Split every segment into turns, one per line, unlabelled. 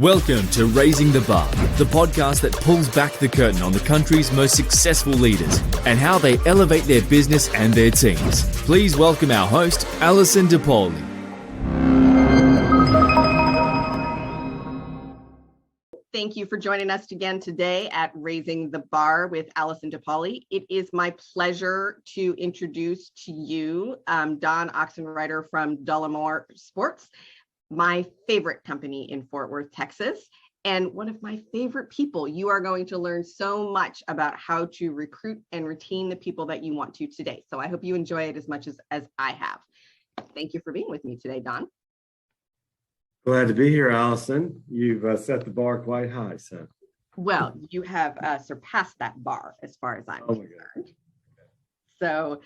Welcome to Raising the Bar, the podcast that pulls back the curtain on the country's most successful leaders and how they elevate their business and their teams. Please welcome our host, Alison DePauli.
Thank you for joining us again today at Raising the Bar with Alison DePauli. It is my pleasure to introduce to you Don Ochsenreiter from Dollamore Sports, my favorite company in Fort Worth, Texas, and one of my favorite people. You are going to learn so much about how to recruit and retain the people that you want to today. So I hope you enjoy it as much as I have. Thank you for being with me today, Don.
Glad to be here, Allison. You've set the bar quite high, so.
Well, you have surpassed that bar as far as I'm concerned. So,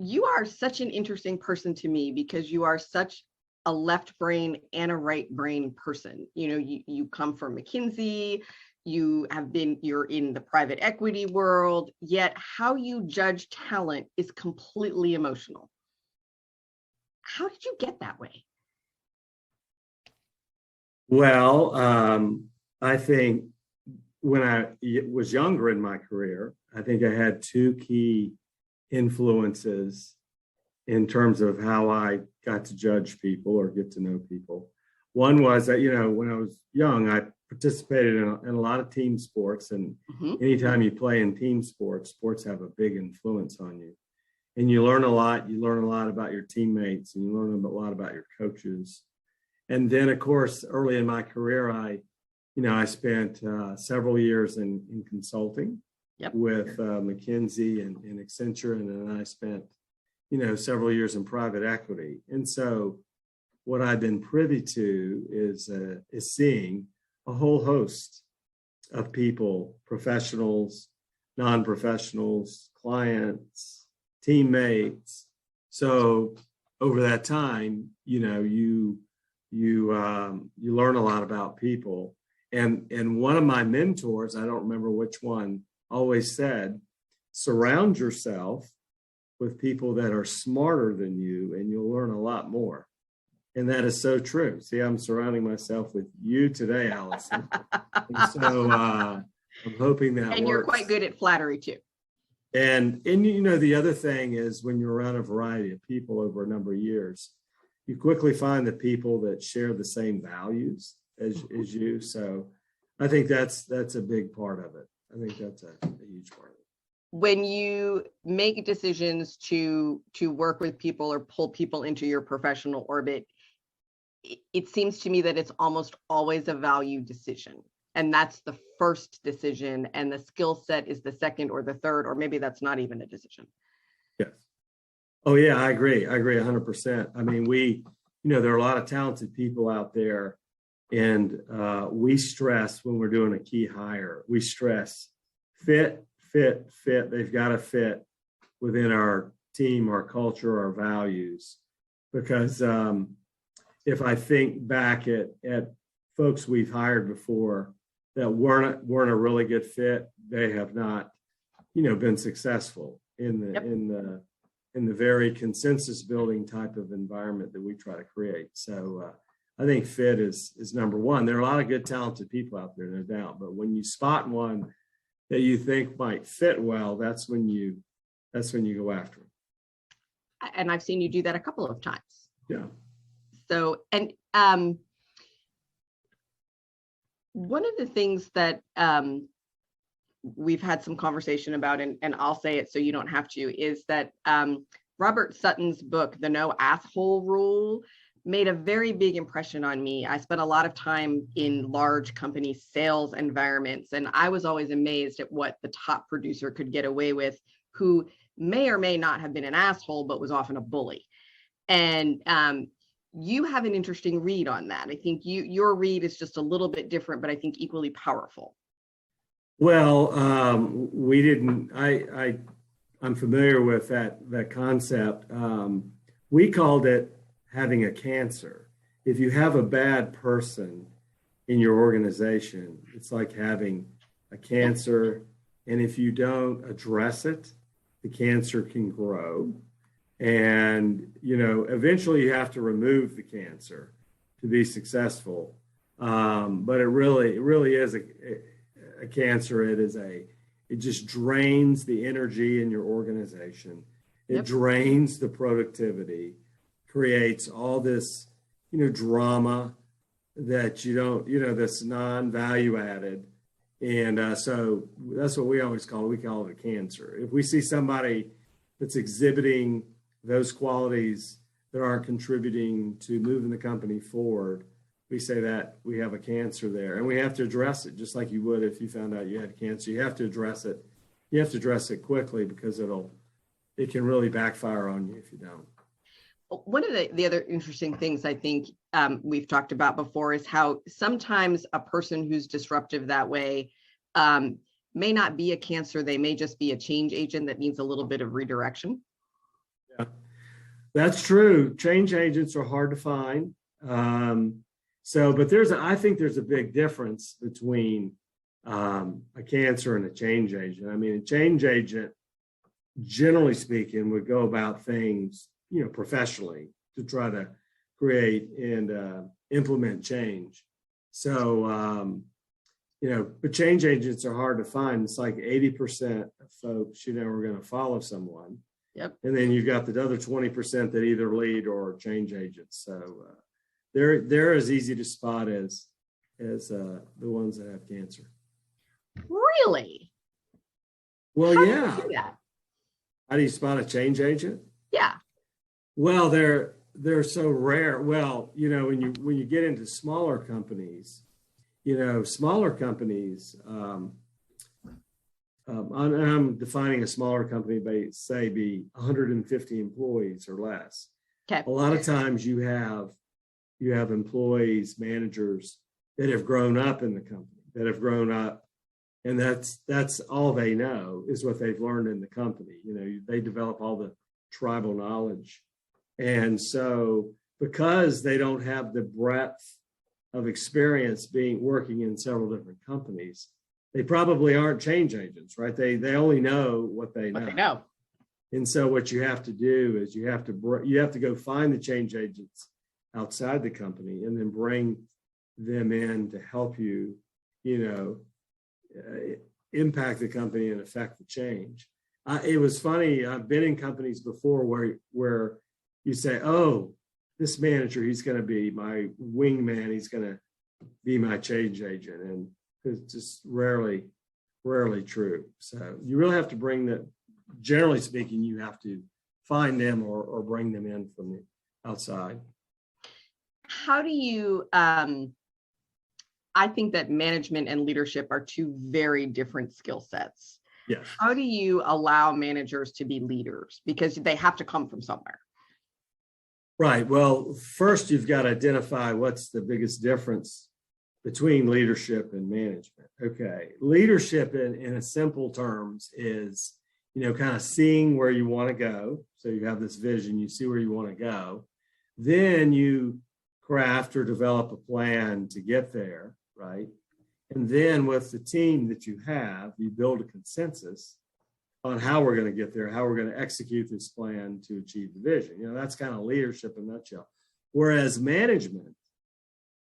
you are such an interesting person to me because you are such a left brain and a right brain person. You know, you come from McKinsey, you're in the private equity world, yet how you judge talent is completely emotional. How did you get that way?
Well, I think when I was younger in my career, I think I had two key influences in terms of how I got to judge people or get to know people. One was that, when I was young, I participated in a lot of team sports, and anytime you play in team sports have a big influence on you. And you learn a lot. You learn a lot about your teammates, and you learn a lot about your coaches. And then, of course, early in my career, I spent several years in consulting with McKinsey and Accenture, and then I spent, several years in private equity. And so, what I've been privy to is seeing a whole host of people, professionals, non-professionals, clients, teammates. So over that time, you learn a lot about people. And one of my mentors, I don't remember which one, always said, surround yourself with people that are smarter than you, and you'll learn a lot more. And that is so true. See, I'm surrounding myself with you today, Allison. And so I'm hoping that
and
works.
You're quite good at flattery too.
And the other thing is, when you're around a variety of people over a number of years, you quickly find the people that share the same values as you. So I think that's a big part of it. I think that's a huge part of it.
When you make decisions to work with people or pull people into your professional orbit, it seems to me that it's almost always a value decision. And that's the first decision, and the skill set is the second or the third, or maybe that's not even a decision.
Yes. Oh yeah, I agree 100%. I mean, there are a lot of talented people out there, and we stress when we're doing a key hire, we stress fit. They've got to fit within our team, our culture, our values. Because if I think back at folks we've hired before that weren't a really good fit, they have not, been successful in the very consensus building type of environment that we try to create. So I think fit is number one. There are a lot of good, talented people out there, no doubt. But when you spot one that you think might fit well, that's when you go after them.
And I've seen you do that a couple of times.
Yeah.
So, and one of the things that we've had some conversation about, and I'll say it so you don't have to, is that Robert Sutton's book, The No Asshole Rule, made a very big impression on me. I spent a lot of time in large company sales environments, and I was always amazed at what the top producer could get away with, who may or may not have been an asshole, but was often a bully. And you have an interesting read on that. I think your read is just a little bit different, but I think equally powerful.
Well, I'm familiar with that concept. We called it having a cancer. If you have a bad person in your organization, it's like having a cancer. And if you don't address it, the cancer can grow. And, eventually you have to remove the cancer to be successful. But it really is a cancer. It just drains the energy in your organization. It drains the productivity, creates all this, drama that you don't, that's non-value added. And so that's what we always call it. We call it a cancer. If we see somebody that's exhibiting those qualities that aren't contributing to moving the company forward, we say that we have a cancer there, and we have to address it just like you would if you found out you had cancer. You have to address it. You have to address it quickly because it can really backfire on you if you don't.
One of the other interesting things I think we've talked about before is how sometimes a person who's disruptive that way may not be a cancer. They may just be a change agent that needs a little bit of redirection.
Yeah, that's true. Change agents are hard to find. But I think there's a big difference between a cancer and a change agent. I mean, a change agent, generally speaking, would go about things, professionally to try to create and implement change. So, but change agents are hard to find. It's like 80% of folks, are going to follow someone.
Yep.
And then you've got the other 20% that either lead or change agents. So they're as easy to spot as the ones that have cancer.
Really?
Well,
How
yeah.
do you do that?
How do you spot a change agent?
Yeah.
Well, they're so rare. Well, when you get into smaller companies, I'm defining a smaller company by say be 150 employees or less.
Okay.
A lot of times you have employees, managers that have grown up in the company, and that's all they know is what they've learned in the company. They develop all the tribal knowledge. And so because they don't have the breadth of experience working in several different companies, they probably aren't change agents, right? They only know what they know.
What they know.
And so what you have to do is you have to go find the change agents outside the company and then bring them in to help you, impact the company and affect the change. It was funny. I've been in companies before where you say, "Oh, this manager, he's going to be my wingman. He's going to be my change agent," and it's just rarely true. So you really have to bring that. Generally speaking, you have to find them or bring them in from the outside.
How do you? I think that management and leadership are two very different skill sets.
Yes.
How do you allow managers to be leaders? Because they have to come from somewhere.
Right. Well, first you've got to identify what's the biggest difference between leadership and management. Okay. Leadership in a simple terms is, kind of seeing where you want to go. So you have this vision, you see where you want to go. Then you craft or develop a plan to get there, right? And then with the team that you have, you build a consensus on how we're going to get there, how we're going to execute this plan to achieve the vision. That's kind of leadership in a nutshell. Whereas management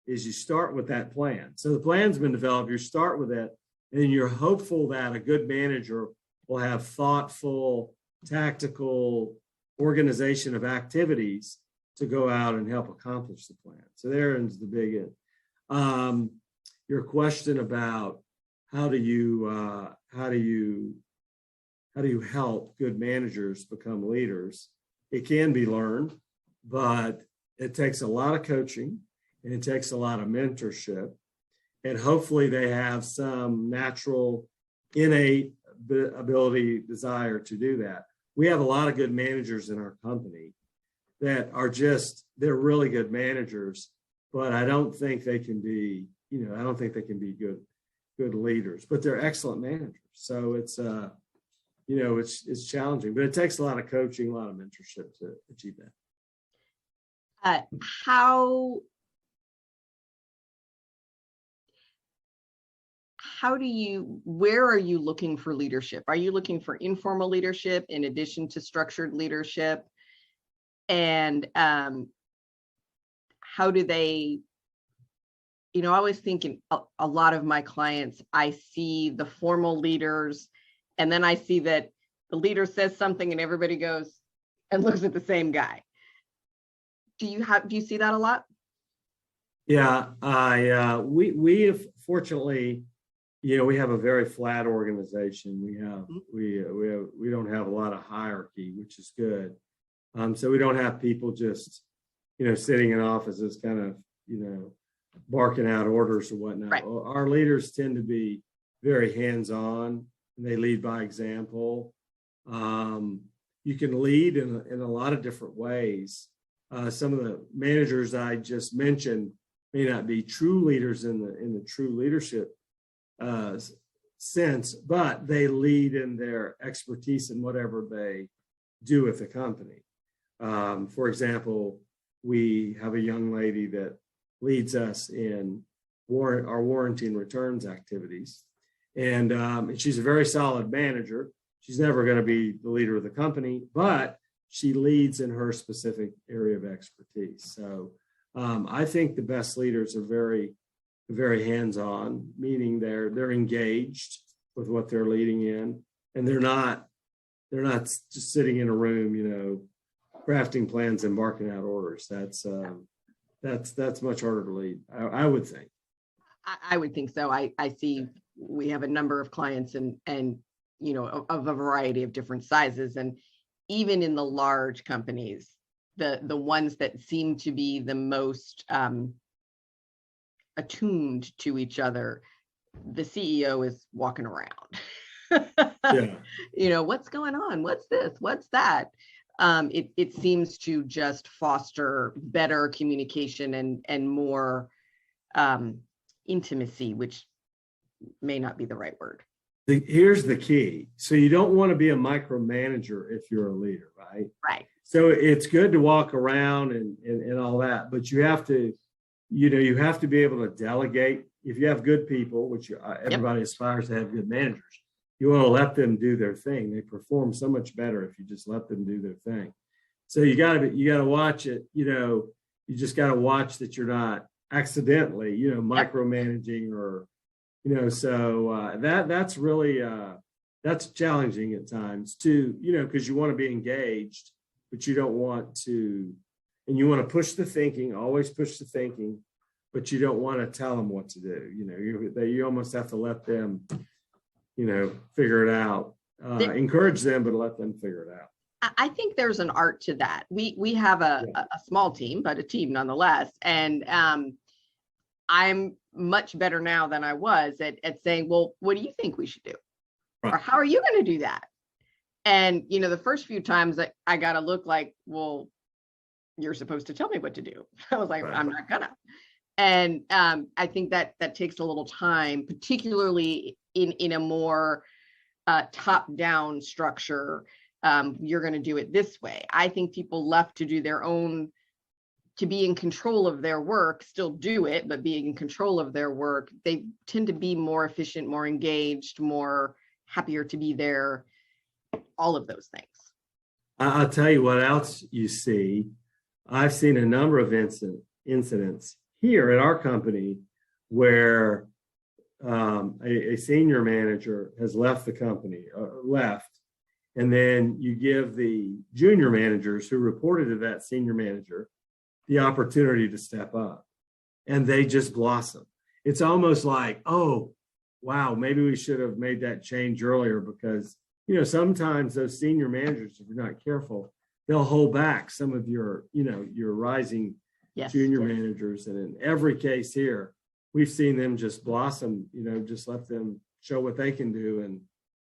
is you start with that plan. So the plan's been developed, you start with it, and you're hopeful that a good manager will have thoughtful, tactical organization of activities to go out and help accomplish the plan. So there's the big end. Your question about how do you help good managers become leaders? It can be learned, but it takes a lot of coaching and it takes a lot of mentorship. And hopefully they have some natural, innate ability, desire to do that. We have a lot of good managers in our company that are they're really good managers, but I don't think they can be, good leaders, but they're excellent managers. So it's challenging, but it takes a lot of coaching, a lot of mentorship to achieve that.
Where are you looking for leadership? Are you looking for informal leadership in addition to structured leadership? And how do they I always think in a lot of my clients, I see the formal leaders, and then I see that the leader says something and everybody goes and looks at the same guy. Do you see that a lot?
Yeah, we have fortunately, we have a very flat organization. We don't have a lot of hierarchy, which is good. So we don't have people just, sitting in offices kind of, barking out orders or whatnot.
Right.
Our leaders tend to be very hands-on, and they lead by example. You can lead in a lot of different ways. Some of the managers I just mentioned may not be true leaders in the true leadership sense, but they lead in their expertise in whatever they do with the company. For example, we have a young lady that leads us in our warranty and returns activities. And she's a very solid manager. She's never going to be the leader of the company, but she leads in her specific area of expertise. So I think the best leaders are very, very hands-on, meaning they're engaged with what they're leading in, and they're not just sitting in a room, crafting plans and barking out orders. That's much harder to lead, I would think.
I would think so. I see we have a number of clients and of a variety of different sizes, and even in the large companies, the ones that seem to be the most attuned to each other, the CEO is walking around.
Yeah.
What's going on? What's this? What's that? It seems to just foster better communication and more intimacy, which may not be the right word.
Here's the key. So you don't want to be a micromanager if you're a leader, right?
Right.
So it's good to walk around and all that, but you have to, you have to be able to delegate. If you have good people, which everybody aspires to have good managers, you want to let them do their thing. They perform so much better if you just let them do their thing. So you got to watch it. You just got to watch that you're not accidentally, micromanaging or, so that's really, that's challenging at times too, because you want to be engaged, but you don't want to, and you want to push the thinking, always push the thinking, but you don't want to tell them what to do. You almost have to let them, figure it out, encourage them, but let them figure it out.
I think there's an art to that. We have a small team, but a team nonetheless. And I'm much better now than I was at saying, well, what do you think we should do? Right. Or how are you going to do that? And, the first few times I got to look like, well, you're supposed to tell me what to do. I was like, right. I'm not gonna. And I think that takes a little time, particularly in a more top-down structure. You're going to do it this way. I think people left to do their own, to be in control of their work, still do it, but being in control of their work, they tend to be more efficient, more engaged, more happier to be there, all of those things.
I'll tell you what else you see. I've seen a number of incidents here at our company where a senior manager has left the company, and then you give the junior managers who reported to that senior manager the opportunity to step up, and they just blossom. It's almost like, oh, wow, maybe we should have made that change earlier, because, sometimes those senior managers, if you're not careful, they'll hold back some of your rising junior managers. And in every case here, we've seen them just blossom, just let them show what they can do. And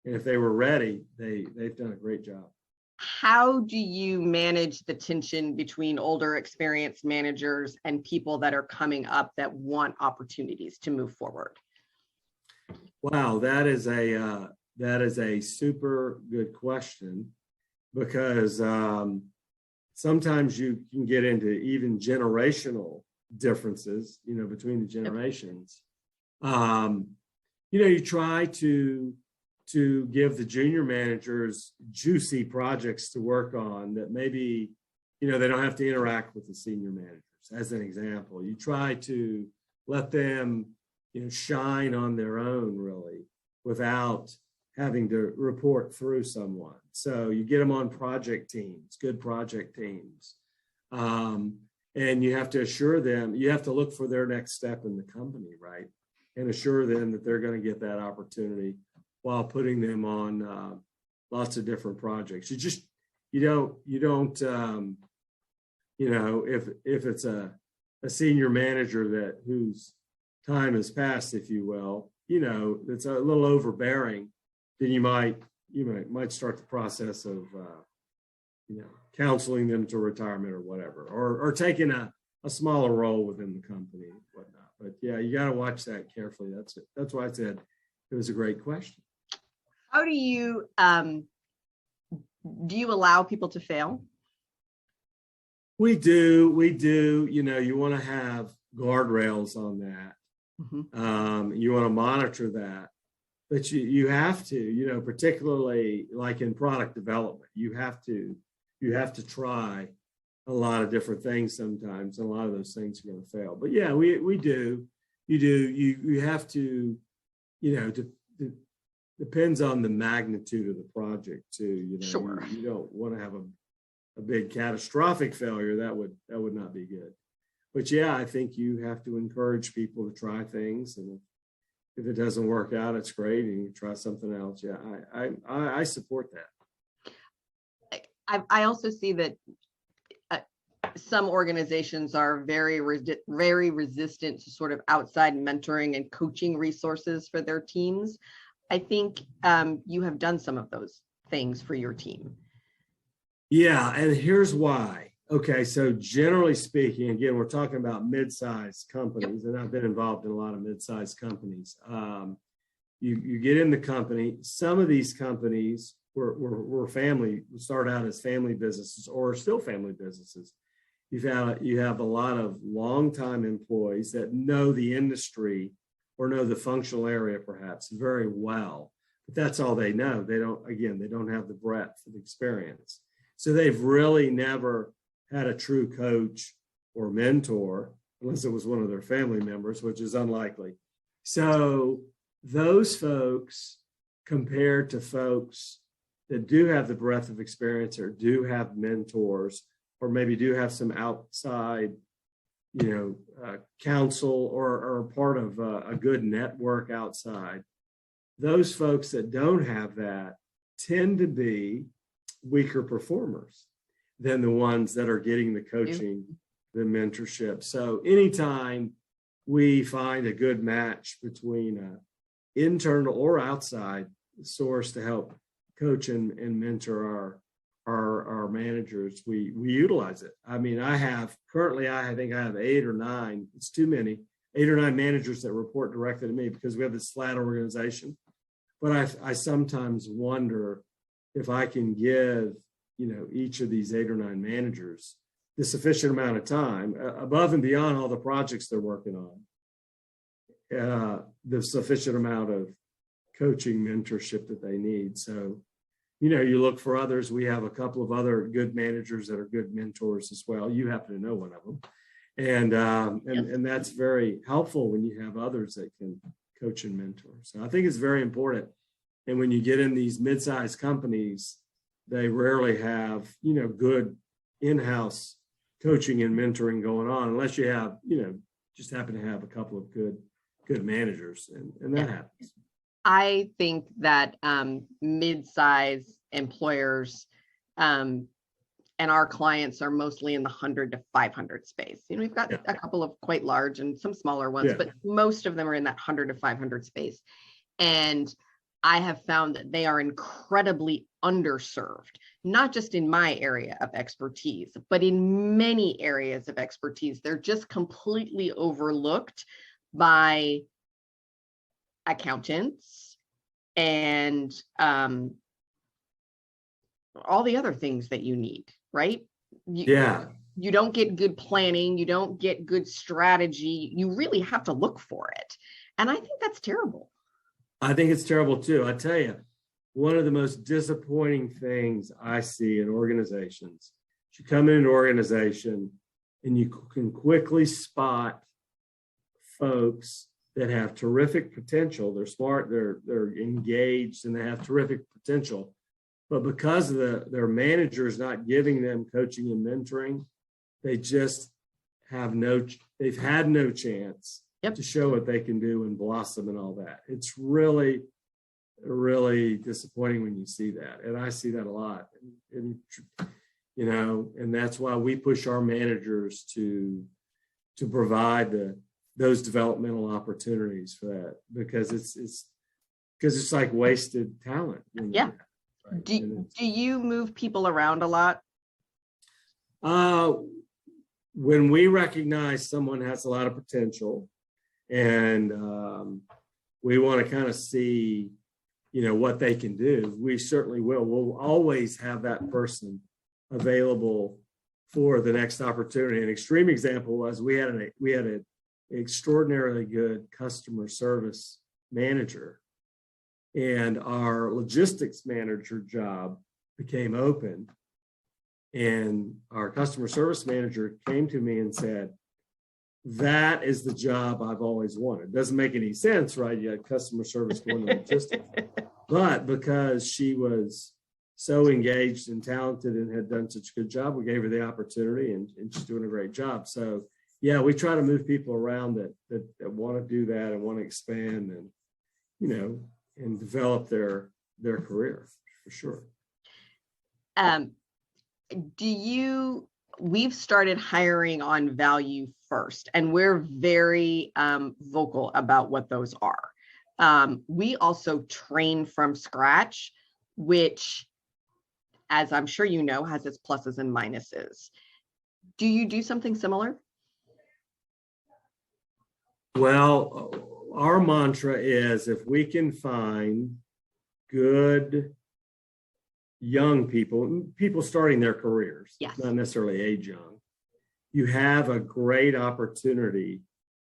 if they were ready, they've done a great job.
How do you manage the tension between older experienced managers and people that are coming up that want opportunities to move forward?
Wow, that is a super good question, because sometimes you can get into even generational differences, between the generations. You try to give the junior managers juicy projects to work on that maybe, they don't have to interact with the senior managers. As an example, you try to let them, shine on their own, really, without having to report through someone. So you get them on project teams, good project teams. And you have to assure them, you have to look for their next step in the company, right? And assure them that they're going to get that opportunity while putting them on lots of different projects. You don't, if it's a senior manager whose time has passed, if you will, it's a little overbearing, then you might start the process of, counseling them to retirement or whatever, or taking a smaller role within the company and whatnot. But yeah, you got to watch that carefully. That's why I said it was a great question.
How do you allow people to fail?
We do. You want to have guardrails on that. Mm-hmm. You want to monitor that, but you have to, particularly like in product development, you have to try a lot of different things sometimes, and a lot of those things are going to fail. But yeah, we do. You have to, depends on the magnitude of the project too.
Sure.
You don't want to have a big catastrophic failure. That would not be good. But yeah, I think you have to encourage people to try things, and if it doesn't work out, it's great, and you try something else. Yeah, I support that.
I also see that some organizations are very resistant to sort of outside mentoring and coaching resources for their teams. I think you have done some of those things for your team.
Yeah, and here's why. Okay, so generally speaking, again, we're talking about mid-sized companies, and I've been involved in a lot of mid-sized companies. You get in the company. Some of these companies were family, start out as family businesses or still family businesses. You have a lot of longtime employees that know the industry or know the functional area perhaps very well, but that's all they know. They don't have the breadth of experience. So they've really never had a true coach or mentor, unless it was one of their family members, which is unlikely. So those folks, compared to folks that do have the breadth of experience or do have mentors, or maybe do have some outside, counsel or part of a good network outside, those folks that don't have that tend to be weaker performers than the ones that are getting the coaching, the mentorship. So anytime we find a good match between an internal or outside source to help coach and mentor our managers, we utilize it. I mean, I think I have 8 or 9, it's too many, 8 or 9 managers that report directly to me because we have this flat organization. But I sometimes wonder if I can give each of these 8 or 9 managers the sufficient amount of time above and beyond all the projects they're working on, the sufficient amount of coaching mentorship that they need. So, you look for others. We have a couple of other good managers that are good mentors as well. You happen to know one of them. And that's very helpful when you have others that can coach and mentor. So I think it's very important. And when you get in these mid-sized companies, they rarely have, good in-house coaching and mentoring going on, unless you have, just happen to have a couple of good managers, and that happens.
I think that mid-size employers and our clients are mostly in the 100 to 500 space. We've got a couple of quite large and some smaller ones, but most of them are in that 100 to 500 space. And I have found that they are incredibly underserved, not just in my area of expertise, but in many areas of expertise. They're just completely overlooked by accountants and all the other things that you need, right? You don't get good planning. You don't get good strategy. You really have to look for it. And I think that's terrible.
I think it's terrible too. I tell you, one of the most disappointing things I see in organizations, you come into an organization and you can quickly spot folks that have terrific potential. They're smart, they're engaged, and they have terrific potential. But because of their manager is not giving them coaching and mentoring, they just they've had no chance to show what they can do and blossom and all that. It's really, really disappointing when you see that. And I see that a lot. And that's why we push our managers to provide those developmental opportunities for that, because it's like wasted talent.
Yeah. Right? Do you move people around a lot?
When we recognize someone has a lot of potential, and we want to kind of see, what they can do, we certainly will. We'll always have that person available for the next opportunity. An extreme example was we had an extraordinarily good customer service manager, and our logistics manager job became open. And our customer service manager came to me and said, that is the job I've always wanted. Doesn't make any sense, right? You had customer service going to logistics. But because she was so engaged and talented and had done such a good job, we gave her the opportunity, and she's doing a great job. So yeah, we try to move people around that want to do that and want to expand and, and develop their career, for sure.
We've started hiring on value first, and we're very vocal about what those are. We also train from scratch, which, as I'm sure you know, has its pluses and minuses. Do you do something similar?
Well, our mantra is, if we can find good young people starting their careers, not necessarily age young, you have a great opportunity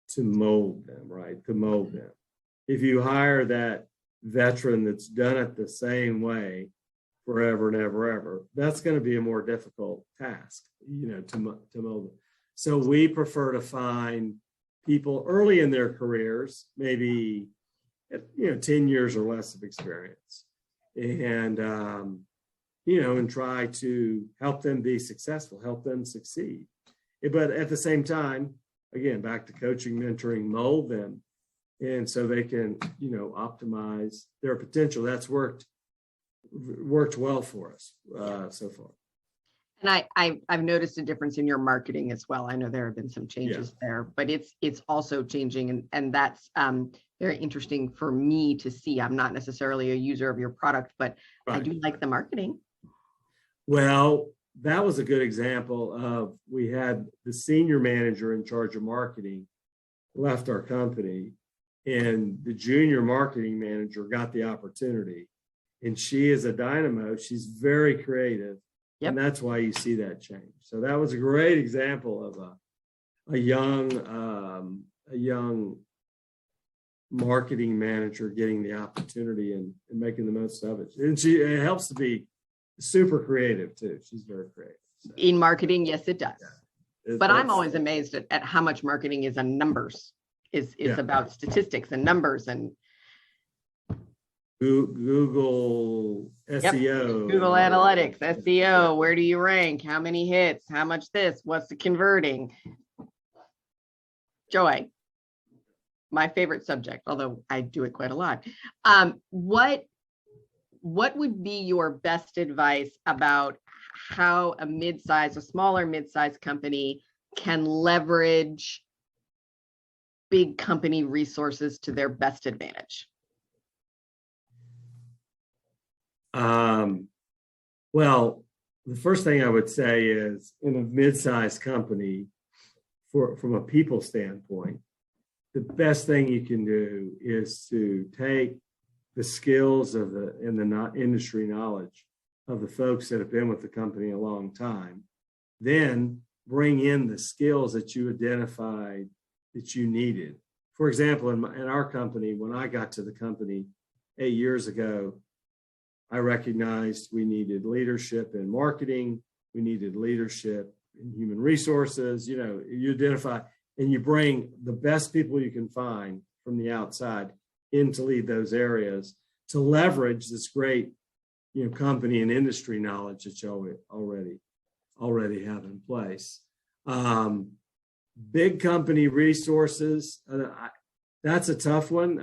to mold them, right? To mold them. If you hire that veteran that's done it the same way forever and ever, that's going to be a more difficult task, to mold them. So we prefer to find people early in their careers, maybe, 10 years or less of experience, and and try to help them be successful, help them succeed. But at the same time, again, back to coaching, mentoring, mold them, and so they can, optimize their potential. That's worked well for us so far.
And I've noticed a difference in your marketing as well. I know there have been some changes there, but it's also changing, and that's very interesting for me to see. I'm not necessarily a user of your product, but I do like the marketing.
Well, that was a good example of, we had the senior manager in charge of marketing left our company, and the junior marketing manager got the opportunity, and she is a dynamo. She's very creative. And that's why you see that change. So that was a great example of a young marketing manager getting the opportunity and making the most of it. And it helps to be super creative too. She's very creative. So.
In marketing, yes, it does. Yeah. But I'm always amazed at how much marketing is on numbers, is about statistics and numbers and
Google SEO,
Google Analytics, SEO, where do you rank, how many hits, how much this, what's the converting. Joy, my favorite subject, although I do it quite a lot. What would be your best advice about how a smaller mid-sized company can leverage big company resources to their best advantage?
Well, the first thing I would say is, in a mid-sized company, from a people standpoint, the best thing you can do is to take the skills and the industry knowledge of the folks that have been with the company a long time, then bring in the skills that you identified that you needed. For example, in our company, when I got to the company 8 years ago, I recognized we needed leadership in marketing, we needed leadership in human resources. You identify, and you bring the best people you can find from the outside in to lead those areas to leverage this great, company and industry knowledge that you already have in place. Big company resources, that's a tough one.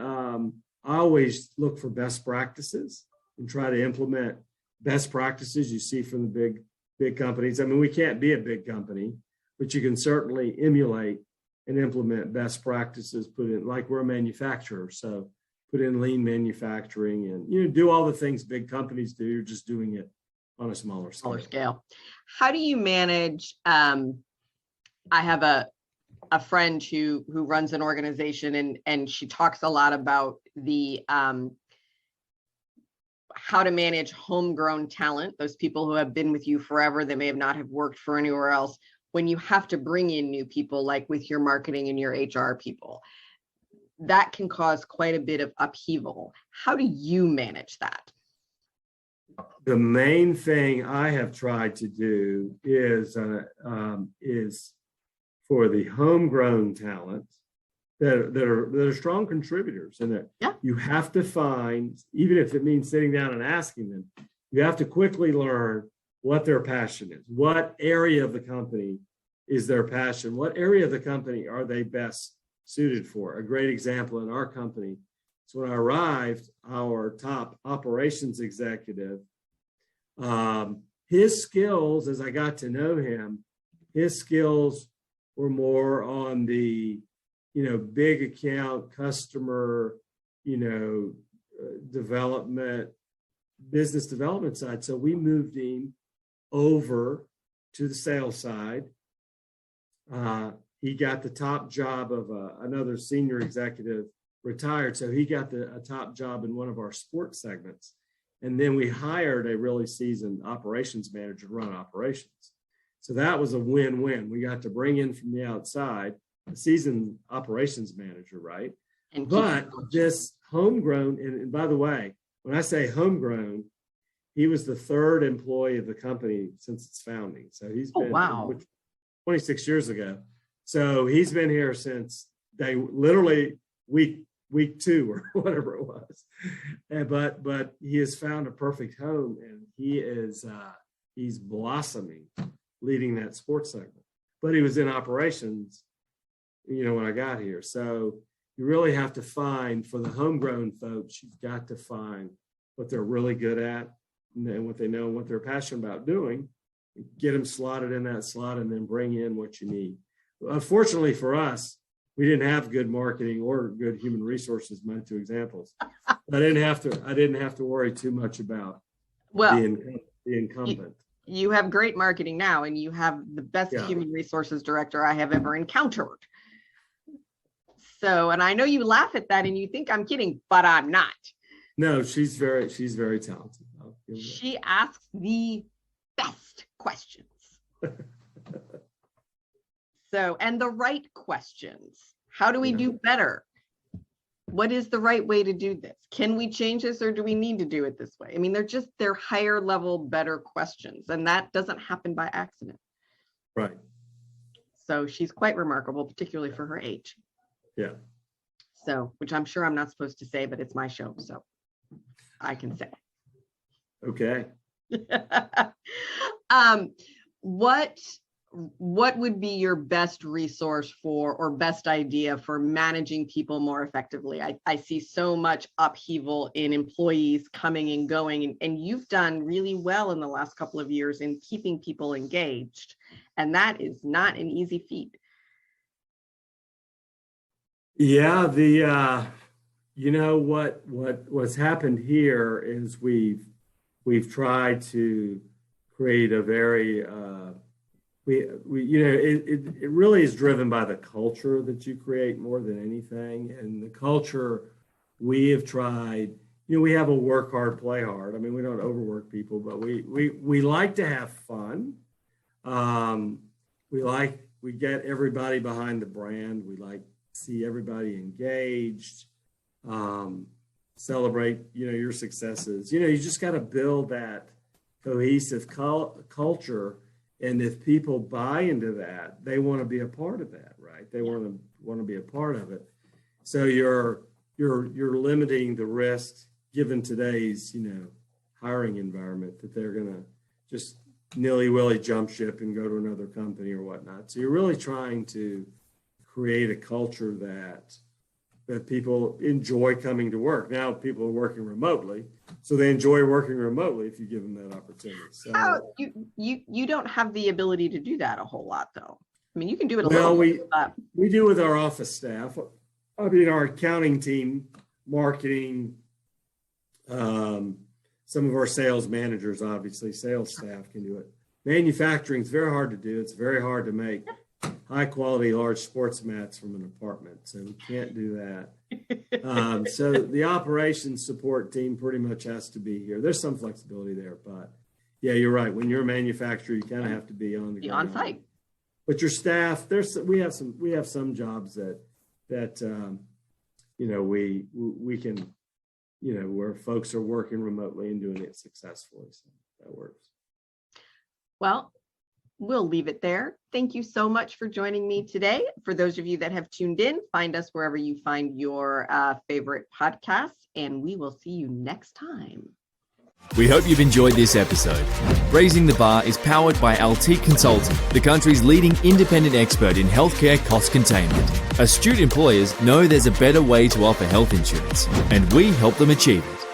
I always look for best practices and try to implement best practices you see from the big companies. I mean, we can't be a big company, but you can certainly emulate and implement best practices, put in, like we're a manufacturer, so put in lean manufacturing and do all the things big companies do. You're just doing it on a smaller scale.
How do you manage? I have a friend who runs an organization, and she talks a lot about the how to manage homegrown talent, those people who have been with you forever, they may have not have worked for anywhere else, when you have to bring in new people, like with your marketing and your HR people. That can cause quite a bit of upheaval. How do you manage that?
The main thing I have tried to do is for the homegrown talent that are strong contributors, and that you have to find, even if it means sitting down and asking them, you have to quickly learn what their passion is, what area of the company is their passion, what area of the company are they best suited for. A great example in our company is when I arrived, our top operations executive, his skills, as I got to know him, his skills were more on the, big account customer, development, business development side. So we moved him over to the sales side. He got the top job of another senior executive retired. So he got a top job in one of our sports segments. And then we hired a really seasoned operations manager to run operations. So that was a win-win. We got to bring in from the outside a seasoned operations manager, right? But this homegrown, and by the way, when I say homegrown, he was the third employee of the company since its founding. So he's been 26 years ago. So he's been here since they literally week 2 or whatever it was. But he has found a perfect home, and he's blossoming, leading that sports segment. But he was in operations, when I got here. So you really have to find, for the homegrown folks, you've got to find what they're really good at and what they know and what they're passionate about doing, get them slotted in that slot, and then bring in what you need. Unfortunately for us, we didn't have good marketing or good human resources, my two examples. I didn't have to worry too much about the incumbent.
You have great marketing now, and you have the best human resources director I have ever encountered. So, and I know you laugh at that and you think I'm kidding, but I'm not.
No, she's very talented.
She asks the best questions. So, and the right questions. How do we do better? What is the right way to do this? Can we change this, or do we need to do it this way? I mean, they're higher level, better questions, and that doesn't happen by accident.
Right.
So she's quite remarkable, particularly for her age.
Yeah.
So, which I'm sure I'm not supposed to say, but it's my show, so I can say.
Okay.
What would be your best resource for, or best idea for managing people more effectively? I see so much upheaval in employees coming and going, and you've done really well in the last couple of years in keeping people engaged, and that is not an easy feat.
Yeah, what's happened here is we've tried to create a very it really is driven by the culture that you create more than anything. And the culture we have tried, we have a work hard, play hard. I mean, we don't overwork people, but we like to have fun. We get everybody behind the brand. We like to see everybody engaged, celebrate, your successes. You just got to build that cohesive culture And if people buy into that, they want to be a part of that, right? They want to be a part of it. So you're limiting the risk given today's, hiring environment that they're going to just nilly-willy jump ship and go to another company or whatnot. So you're really trying to create a culture that people enjoy coming to work. Now people are working remotely, so they enjoy working remotely if you give them that opportunity. So
you don't have the ability to do that a whole lot, though. I mean, you can do it a
well,
little bit.
We do with our office staff. I mean, our accounting team, marketing, some of our sales managers, obviously, sales staff can do it. Manufacturing is very hard to do. It's very hard to make high quality, large sports mats from an apartment. So we can't do that. So the operations support team pretty much has to be here. There's some flexibility there, but yeah, you're right. When you're a manufacturer, you kind of have to be on the ground.
On site.
But your staff, we have some jobs that we can, where folks are working remotely and doing it successfully. So that works.
Well, we'll leave it there. Thank you so much for joining me today. For those of you that have tuned in, find us wherever you find your favorite podcasts, and we will see you next time.
We hope you've enjoyed this episode. Raising the Bar is powered by Altiqe Consulting, the country's leading independent expert in healthcare cost containment. Astute employers know there's a better way to offer health insurance, and we help them achieve it.